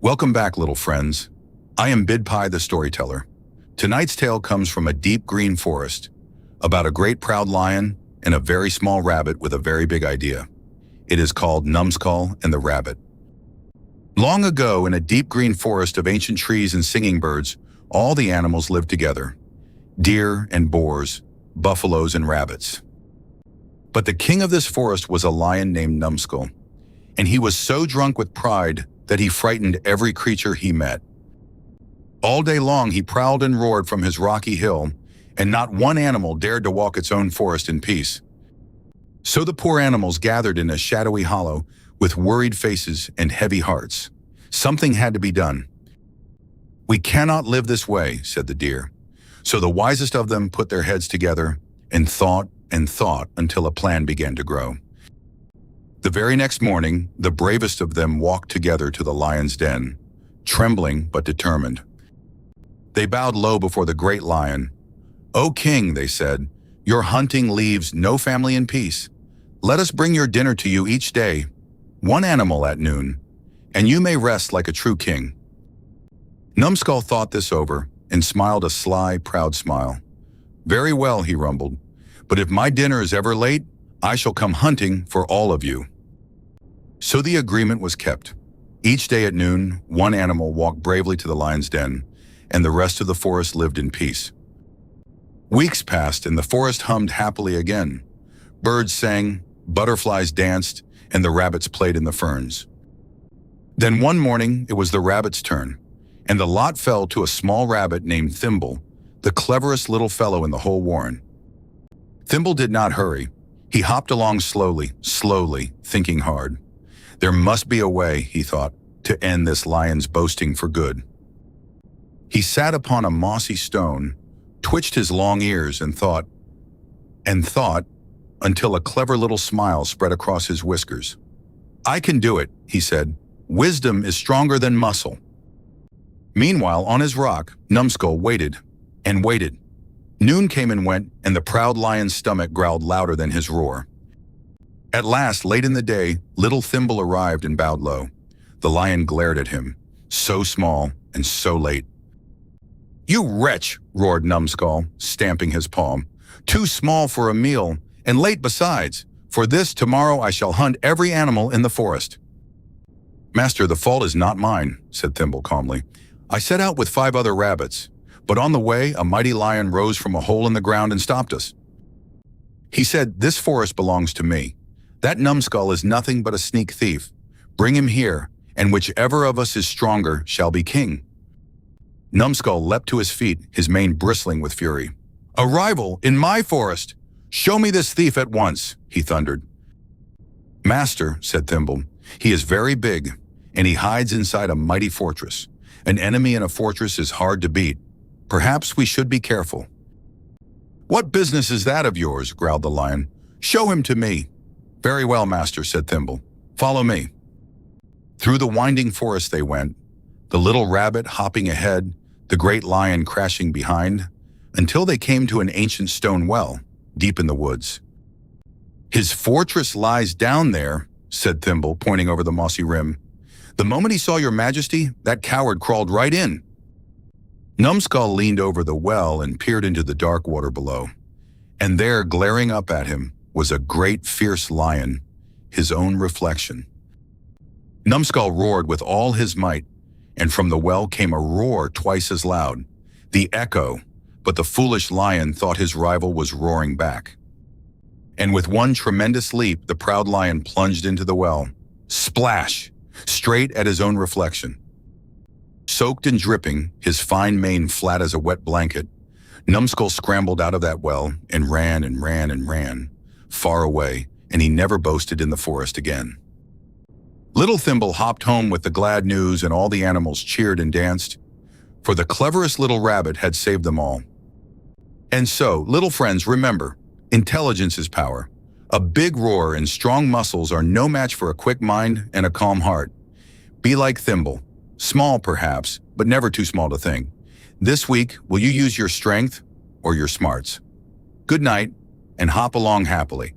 Welcome back, little friends. I am Bidpai the storyteller. Tonight's tale comes from a deep green forest about a great proud lion and a very small rabbit with a very big idea. It is called Numskull and the Rabbit. Long ago, in a deep green forest of ancient trees and singing birds, all the animals lived together. Deer and boars, buffaloes and rabbits. But the king of this forest was a lion named Numskull, and he was so drunk with pride that he frightened every creature he met. All day long he prowled and roared from his rocky hill, and not one animal dared to walk its own forest in peace. So the poor animals gathered in a shadowy hollow with worried faces and heavy hearts. Something had to be done. "We cannot live this way," said the deer. So the wisest of them put their heads together and thought until a plan began to grow. The very next morning, the bravest of them walked together to the lion's den, trembling but determined. They bowed low before the great lion. "O king," they said, "your hunting leaves no family in peace. Let us bring your dinner to you each day, one animal at noon, and you may rest like a true king." Numskull thought this over and smiled a sly, proud smile. "Very well," he rumbled, "but if my dinner is ever late, I shall come hunting for all of you." So the agreement was kept. Each day at noon, one animal walked bravely to the lion's den, and the rest of the forest lived in peace. Weeks passed, and the forest hummed happily again. Birds sang, butterflies danced, and the rabbits played in the ferns. Then one morning, it was the rabbit's turn, and the lot fell to a small rabbit named Thimble, the cleverest little fellow in the whole warren. Thimble did not hurry. He hopped along slowly, thinking hard. There must be a way, he thought, to end this lion's boasting for good. He sat upon a mossy stone, twitched his long ears, and thought, until a clever little smile spread across his whiskers. "I can do it," he said. "Wisdom is stronger than muscle." Meanwhile, on his rock, Numskull waited and waited. Noon came and went, and the proud lion's stomach growled louder than his roar. At last, late in the day, little Thimble arrived and bowed low. The lion glared at him, so small and so late. "You wretch," roared Numskull, stamping his palm. "Too small for a meal, and late besides. For this, tomorrow I shall hunt every animal in the forest." "Master, the fault is not mine," said Thimble calmly. "I set out with 5 other rabbits, but on the way a mighty lion rose from a hole in the ground and stopped us. He said, 'This forest belongs to me. That Numskull is nothing but a sneak thief. Bring him here, and whichever of us is stronger shall be king.' Numskull leapt to his feet, his mane bristling with fury. "A rival in my forest! Show me this thief at once," he thundered. "Master," said Thimble, "he is very big, and he hides inside a mighty fortress. An enemy in a fortress is hard to beat. Perhaps we should be careful." "What business is that of yours?" growled the lion. "Show him to me." "Very well, master," said Thimble. "Follow me." Through the winding forest they went, the little rabbit hopping ahead, the great lion crashing behind, until they came to an ancient stone well, deep in the woods. "His fortress lies down there," said Thimble, pointing over the mossy rim. "The moment he saw your majesty, that coward crawled right in." Numskull leaned over the well and peered into the dark water below. And there, glaring up at him, was a great fierce lion, his own reflection. Numskull roared with all his might, and from the well came a roar twice as loud, the echo, but the foolish lion thought his rival was roaring back. And with one tremendous leap, the proud lion plunged into the well. Splash! Straight at his own reflection. Soaked and dripping, his fine mane flat as a wet blanket, Numskull scrambled out of that well and ran, far away, and he never boasted in the forest again. Little Thimble hopped home with the glad news, and all the animals cheered and danced, for the cleverest little rabbit had saved them all. And so, little friends, remember, intelligence is power. A big roar and strong muscles are no match for a quick mind and a calm heart. Be like Thimble, small perhaps, but never too small to think. This week, will you use your strength or your smarts? Good night, and hop along happily.